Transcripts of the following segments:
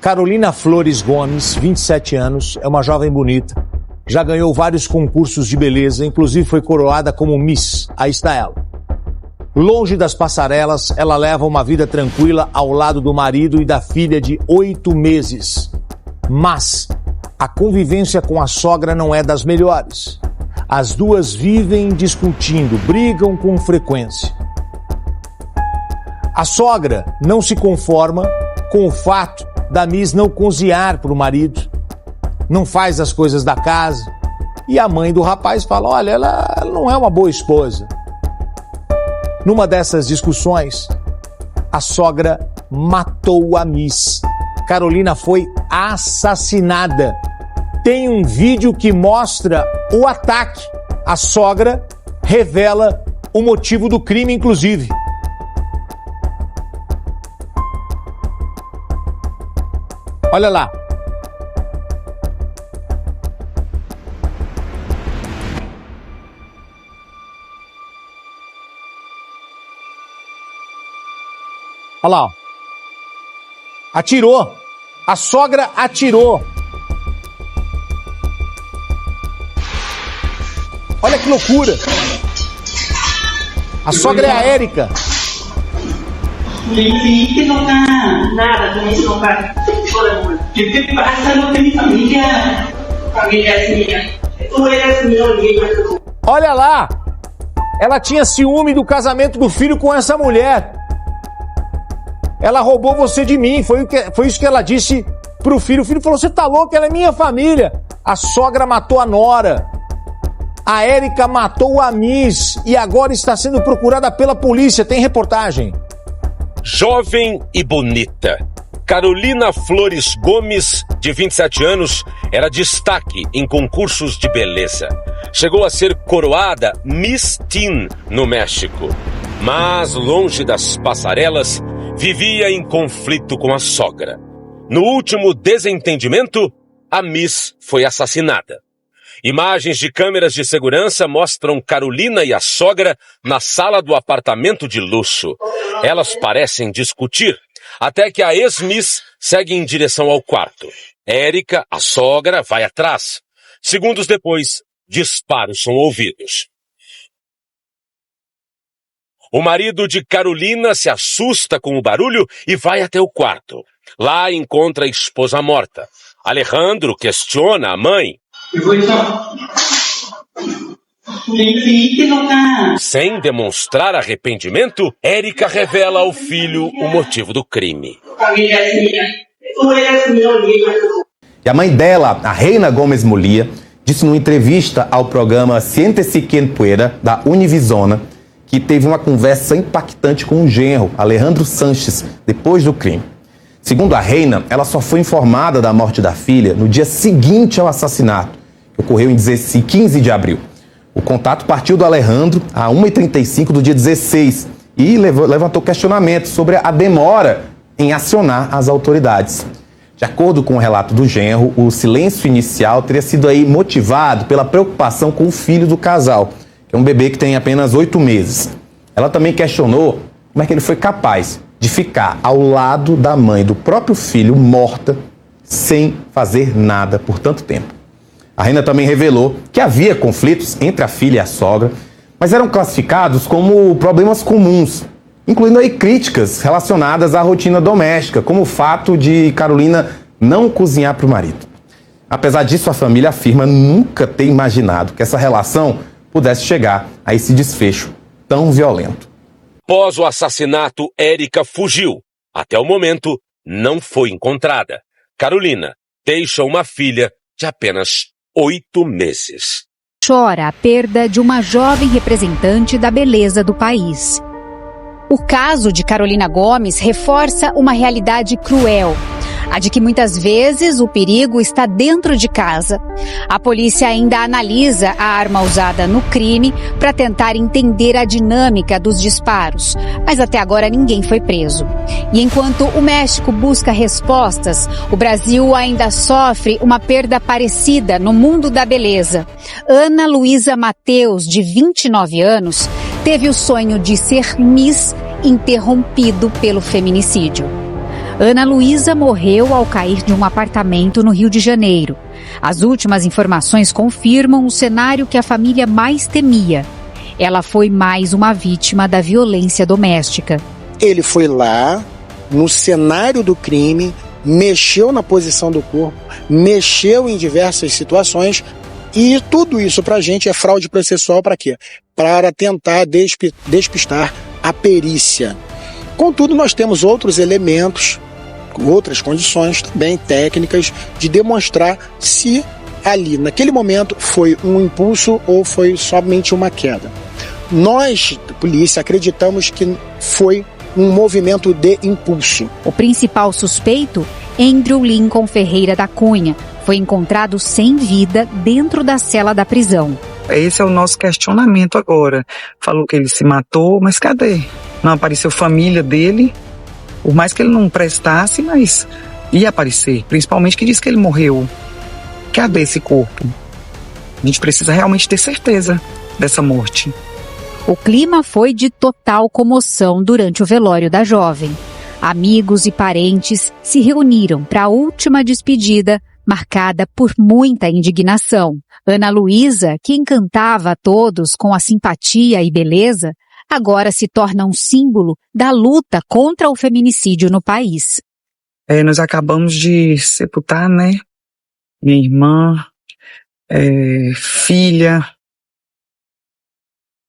Carolina Flores Gomes, 27 anos, é uma jovem bonita. Já ganhou vários concursos de beleza, inclusive foi coroada como Miss. Aí está ela. Longe das passarelas, ela leva uma vida tranquila ao lado do marido e da filha de 8 meses. Mas a convivência com a sogra não é das melhores. As duas vivem discutindo, brigam com frequência. A sogra não se conforma com o fato da Miss não cozinhar para o marido, não faz as coisas da casa. E a mãe do rapaz fala, olha, ela não é uma boa esposa. Numa dessas discussões, a sogra matou a Miss. Carolina foi assassinada. Tem um vídeo que mostra o ataque. A sogra revela o motivo do crime, inclusive. Olha lá. Olha lá, ó. Atirou. A sogra atirou. Olha que loucura. A sogra é a Érica. Que não tá nada com isso, não tá. O que passa? Não tem família. Família minha. Tu eras minha. Olha lá. Ela tinha ciúme do casamento do filho com essa mulher. Ela roubou você de mim. Foi isso que ela disse pro filho. O filho falou, você tá louco? Ela é minha família. A sogra matou a nora. A Érica matou a Miss e agora está sendo procurada pela polícia. Tem reportagem. Jovem e bonita. Carolina Flores Gomes, de 27 anos, era destaque em concursos de beleza. Chegou a ser coroada Miss Teen no México. Mas, longe das passarelas, vivia em conflito com a sogra. No último desentendimento, a Miss foi assassinada. Imagens de câmeras de segurança mostram Carolina e a sogra na sala do apartamento de luxo. Elas parecem discutir, até que a ex-Miss segue em direção ao quarto. Érica, a sogra, vai atrás. Segundos depois, disparos são ouvidos. O marido de Carolina se assusta com o barulho e vai até o quarto. Lá encontra a esposa morta. Alejandro questiona a mãe. Sem demonstrar arrependimento, Érica revela ao filho o motivo do crime. E a mãe dela, a Reina Gómez Molia, disse numa entrevista ao programa Siéntese Quien Pueda, da Univisión, que teve uma conversa impactante com o genro, Alejandro Sanches, depois do crime. Segundo a Reina, ela só foi informada da morte da filha no dia seguinte ao assassinato, que ocorreu em 15 de abril. O contato partiu do Alejandro a 1h35 do dia 16 e levantou questionamentos sobre a demora em acionar as autoridades. De acordo com o relato do genro, o silêncio inicial teria sido aí motivado pela preocupação com o filho do casal, que é um bebê que tem apenas 8 meses. Ela também questionou como é que ele foi capaz de ficar ao lado da mãe do próprio filho morta sem fazer nada por tanto tempo. A Reina também revelou que havia conflitos entre a filha e a sogra, mas eram classificados como problemas comuns, incluindo aí críticas relacionadas à rotina doméstica, como o fato de Carolina não cozinhar para o marido. Apesar disso, a família afirma nunca ter imaginado que essa relação pudesse chegar a esse desfecho tão violento. Após o assassinato, Érica fugiu. Até o momento, não foi encontrada. Carolina deixa uma filha de apenas 8 meses. Chora a perda de uma jovem representante da beleza do país. O caso de Carolina Gomes reforça uma realidade cruel, a de que muitas vezes o perigo está dentro de casa. A polícia ainda analisa a arma usada no crime para tentar entender a dinâmica dos disparos, mas até agora ninguém foi preso. E enquanto o México busca respostas, o Brasil ainda sofre uma perda parecida no mundo da beleza. Ana Luísa Mateus, de 29 anos, teve o sonho de ser Miss interrompido pelo feminicídio. Ana Luísa morreu ao cair de um apartamento no Rio de Janeiro. As últimas informações confirmam o cenário que a família mais temia. Ela foi mais uma vítima da violência doméstica. Ele foi lá, no cenário do crime, mexeu na posição do corpo, mexeu em diversas situações, e tudo isso pra gente é fraude processual para quê? Para tentar despistar a perícia. Contudo, nós temos outros elementos, outras condições também técnicas de demonstrar se ali, naquele momento, foi um impulso ou foi somente uma queda. Nós, polícia, acreditamos que foi um movimento de impulso. O principal suspeito, Andrew Lincoln Ferreira da Cunha, foi encontrado sem vida dentro da cela da prisão. Esse é o nosso questionamento agora. Falou que ele se matou, mas cadê? Não apareceu família dele, por mais que ele não prestasse, mas ia aparecer. Principalmente que diz que ele morreu. Cadê esse corpo? A gente precisa realmente ter certeza dessa morte. O clima foi de total comoção durante o velório da jovem. Amigos e parentes se reuniram para a última despedida, marcada por muita indignação. Ana Luísa, que encantava a todos com a simpatia e beleza, agora se torna um símbolo da luta contra o feminicídio no país. Nós acabamos de sepultar, né? Minha irmã, filha,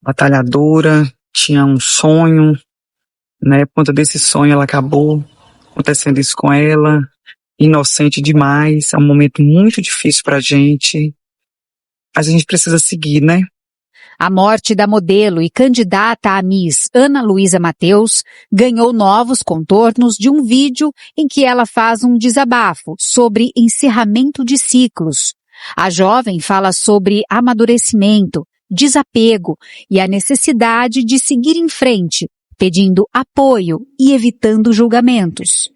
batalhadora, tinha um sonho, né? Por conta desse sonho ela acabou acontecendo isso com ela, inocente demais, é um momento muito difícil pra gente, mas a gente precisa seguir, né? A morte da modelo e candidata à Miss Ana Luísa Matheus ganhou novos contornos de um vídeo em que ela faz um desabafo sobre encerramento de ciclos. A jovem fala sobre amadurecimento, desapego e a necessidade de seguir em frente, pedindo apoio e evitando julgamentos.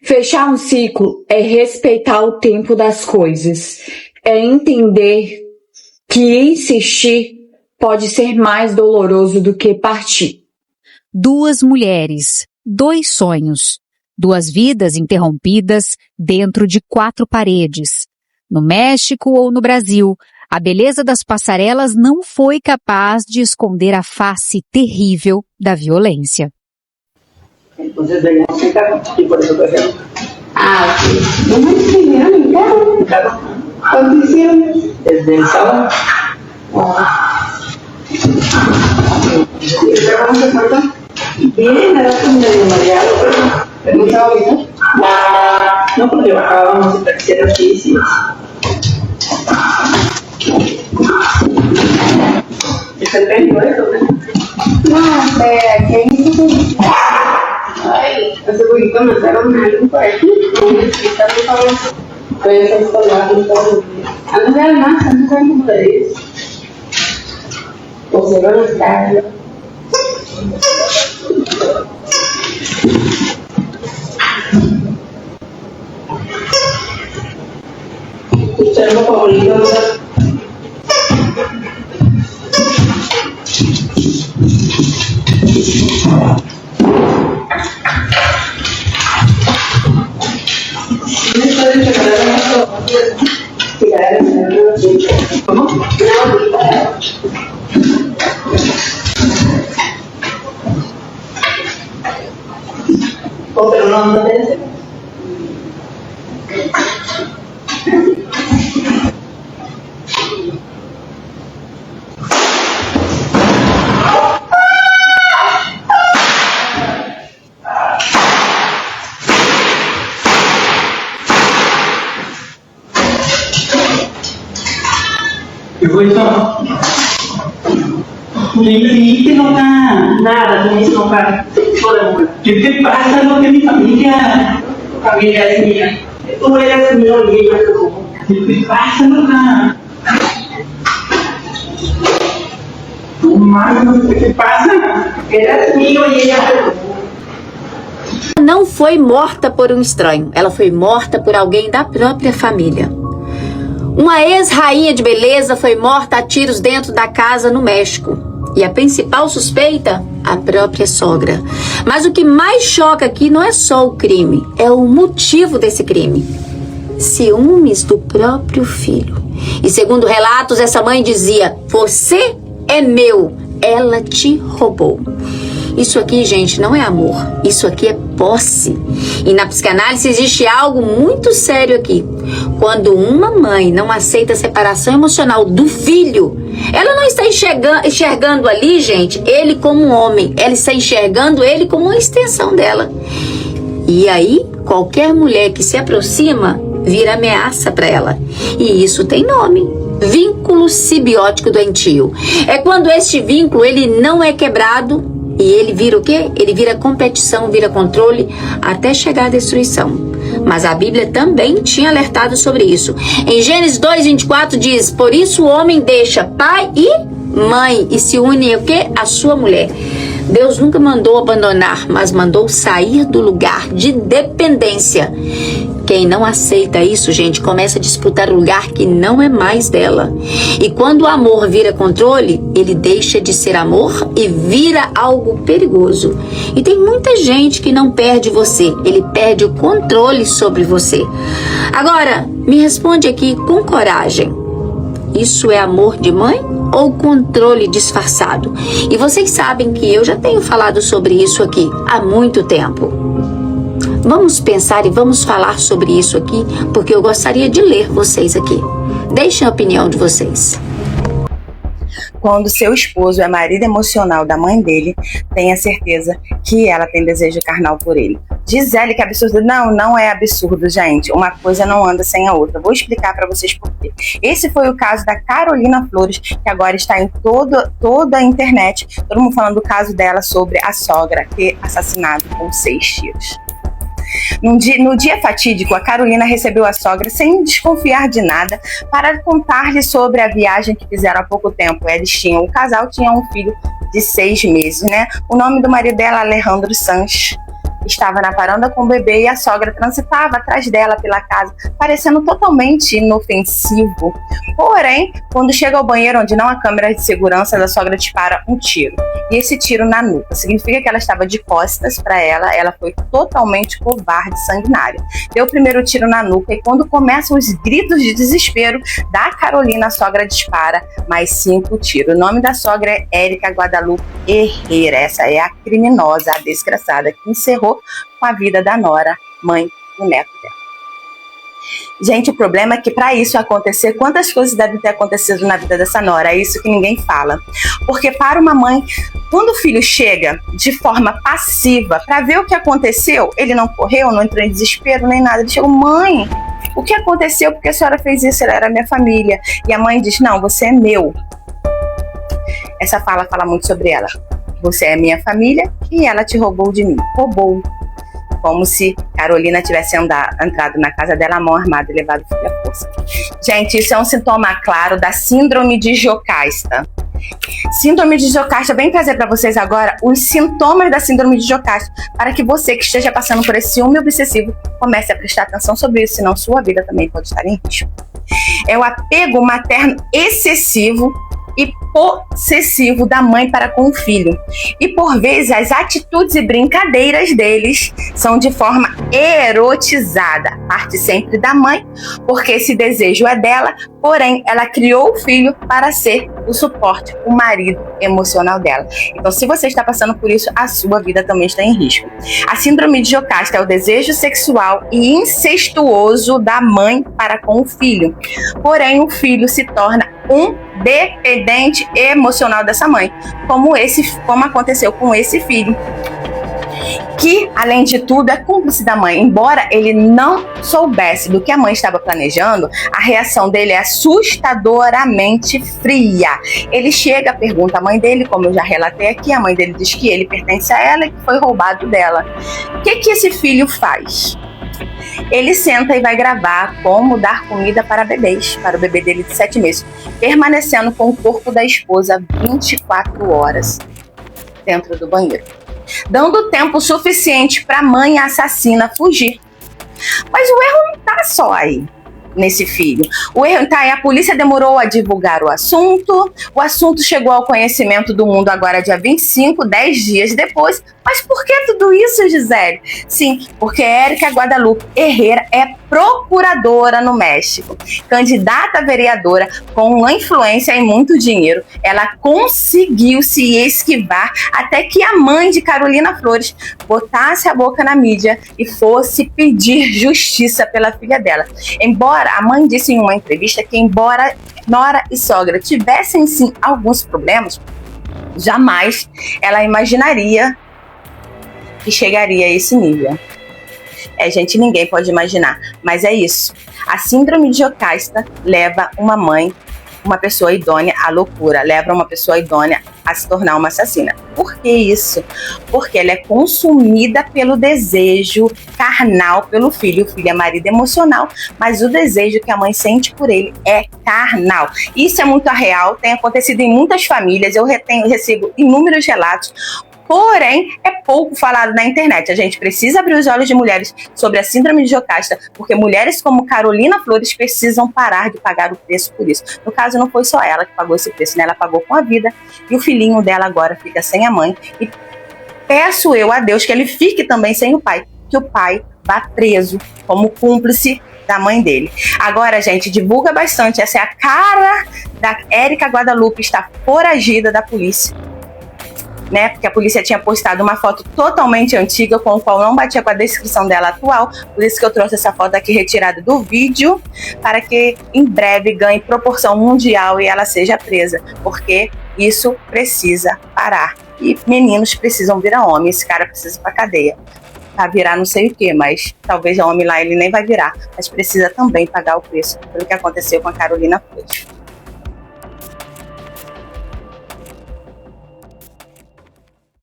Fechar um ciclo é respeitar o tempo das coisas, é entender que insistir pode ser mais doloroso do que partir. 2 mulheres, 2 sonhos, 2 vidas interrompidas dentro de 4 paredes. No México ou no Brasil, a beleza das passarelas não foi capaz de esconder a face terrível da violência. Entonces veníamos en carro y por eso trajeron. Ah, sí. ¿No me enseñaron en carro? En carro. ¿Cuándo hicieron? Desde el sábado. ¿Y cómo se portó? Bien, era como medio mareado, pero no estaba bien. No, porque bajábamos y parecieron muchísimos. Es el técnico eso, ¿no? No, aquí hay muchos. Ay, hace poquito mandaron a alguien por aquí, un hospital de famoso. Puede ser soldado y todo. Antes eran más, antes eran como de 10. O se van a estar. Usted lo favorito, ¿no? ¿Cómo? Oh, pero no te interesa. ¿Qué fue eso? ¿Qué me dijiste, loca? Nada, tú me dices loca. ¿Qué te pasa, loca? Es mi familia. Tu familia es mía. Tú eres mío y ella es tu. ¿Qué te pasa, loca? No mames, ¿qué te pasa? Eres mío e ella es tu. Não foi morta por um estranho, ela foi morta por alguém da própria família. Uma ex-rainha de beleza foi morta a tiros dentro da casa no México. E a principal suspeita? A própria sogra. Mas o que mais choca aqui não é só o crime, é o motivo desse crime. Ciúmes do próprio filho. E segundo relatos, essa mãe dizia: você é meu, ela te roubou. Isso aqui, gente, não é amor, isso aqui é posse. E na psicanálise existe algo muito sério aqui. Quando uma mãe não aceita a separação emocional do filho, ela não está enxergando ali, gente, ele como um homem, ela está enxergando ele como uma extensão dela. E aí, qualquer mulher que se aproxima vira ameaça para ela. E isso tem nome: vínculo simbiótico doentio. É quando este vínculo ele não é quebrado e ele vira o quê? Ele vira competição, vira controle, até chegar à destruição. Mas a Bíblia também tinha alertado sobre isso. Em Gênesis 2:24 diz: por isso o homem deixa pai e mãe e se une o quê? A sua mulher. Deus nunca mandou abandonar, mas mandou sair do lugar de dependência. Quem não aceita isso, gente, começa a disputar o lugar que não é mais dela. E quando o amor vira controle, ele deixa de ser amor e vira algo perigoso. E tem muita gente que não perde você, ele perde o controle sobre você. Agora, me responde aqui com coragem. Isso é amor de mãe ou controle disfarçado? E vocês sabem que eu já tenho falado sobre isso aqui há muito tempo. Vamos pensar e vamos falar sobre isso aqui, porque eu gostaria de ler vocês aqui. Deixem a opinião de vocês. Quando seu esposo é marido emocional da mãe dele, tenha certeza que ela tem desejo carnal por ele. Gisele, que absurdo. Não é absurdo, gente. Uma coisa não anda sem a outra. Vou explicar para vocês por quê. Esse foi o caso da Carolina Flores, que agora está em toda a internet. Todo mundo falando do caso dela sobre a sogra ter assassinado com 6 tiros. No dia fatídico, a Carolina recebeu a sogra sem desconfiar de nada para contar-lhe sobre a viagem que fizeram há pouco tempo. O casal tinha um filho de 6 meses, né? O nome do marido dela, Alejandro Sanches, estava na varanda com o bebê e a sogra transitava atrás dela pela casa, parecendo totalmente inofensivo. Porém, quando chega ao banheiro onde não há câmera de segurança, a sogra dispara um tiro. E esse tiro na nuca significa que ela estava de costas para ela foi totalmente covarde e sanguinária. Deu o primeiro tiro na nuca e quando começam os gritos de desespero da Carolina, a sogra dispara mais 5 tiros. O nome da sogra é Érica Guadalupe Herrera. Essa é a criminosa, a desgraçada, que encerrou com a vida da nora, mãe do neto dela. Gente, o problema é que para isso acontecer, quantas coisas devem ter acontecido na vida dessa nora? É isso que ninguém fala. Porque para uma mãe, quando o filho chega de forma passiva para ver o que aconteceu, ele não correu, não entrou em desespero nem nada. Ele chegou: mãe, o que aconteceu? Porque a senhora fez isso? Ela era minha família. E a mãe diz: não, você é meu. Essa fala muito sobre ela. Você é minha família e ela te roubou de mim. Roubou. Como se Carolina tivesse entrado na casa dela à mão armada e levado o filho à força. Gente, isso é um sintoma claro da síndrome de Jocasta. Síndrome de Jocasta, vem trazer para vocês agora os sintomas da síndrome de Jocasta, para que você que esteja passando por esse ciúme obsessivo comece a prestar atenção sobre isso, senão sua vida também pode estar em risco. É o apego materno excessivo e possessivo da mãe para com o filho. E por vezes as atitudes e brincadeiras deles são de forma erotizada. Parte sempre da mãe, porque esse desejo é dela, porém ela criou o filho para ser o suporte, o marido emocional dela. Então, se você está passando por isso, a sua vida também está em risco. A síndrome de Jocasta é o desejo sexual e incestuoso da mãe para com o filho. Porém, o filho se torna um dependente emocional dessa mãe, como aconteceu com esse filho, que, além de tudo, é cúmplice da mãe. Embora ele não soubesse do que a mãe estava planejando, a reação dele é assustadoramente fria. Ele chega, pergunta à mãe dele, como eu já relatei aqui, a mãe dele diz que ele pertence a ela e que foi roubado dela. O que esse filho faz? Ele senta e vai gravar como dar comida para bebês, para o bebê dele de 7 meses, permanecendo com o corpo da esposa 24 horas dentro do banheiro, dando tempo suficiente para a mãe assassina fugir. Mas o erro não está só aí. nesse filho. O erro tá aí, a polícia demorou a divulgar o assunto chegou ao conhecimento do mundo agora dia 25, 10 dias depois. Mas por que tudo isso, Gisele? Sim, porque Érica Guadalupe Herrera é procuradora no México, candidata a vereadora com uma influência e muito dinheiro. Ela conseguiu se esquivar até que a mãe de Carolina Flores botasse a boca na mídia e fosse pedir justiça pela filha dela. Embora a mãe disse em uma entrevista que embora nora e sogra tivessem sim alguns problemas, jamais ela imaginaria que chegaria a esse nível. Gente, ninguém pode imaginar, mas é isso. A síndrome de Jocasta leva uma pessoa idônea à loucura, leva uma pessoa idônea a se tornar uma assassina. Por que isso? Porque ela é consumida pelo desejo carnal pelo filho. O filho é marido emocional, mas o desejo que a mãe sente por ele é carnal. Isso é muito real, tem acontecido em muitas famílias, eu recebo inúmeros relatos. Porém, é pouco falado na internet. A gente precisa abrir os olhos de mulheres sobre a síndrome de Jocasta, porque mulheres como Carolina Flores precisam parar de pagar o preço por isso. No caso, não foi só ela que pagou esse preço, né? Ela pagou com a vida e o filhinho dela agora fica sem a mãe. E peço eu a Deus que ele fique também sem o pai, que o pai vá preso como cúmplice da mãe dele. Agora, gente, divulga bastante. Essa é a cara da Érica Guadalupe, está foragida da polícia. Né, porque a polícia tinha postado uma foto totalmente antiga, com o qual não batia com a descrição dela atual, por isso que eu trouxe essa foto aqui retirada do vídeo, para que em breve ganhe proporção mundial e ela seja presa, porque isso precisa parar. E meninos precisam virar homem, esse cara precisa ir pra cadeia. Pra virar não sei o que, mas talvez o homem lá ele nem vai virar, mas precisa também pagar o preço pelo que aconteceu com a Carolina Flores.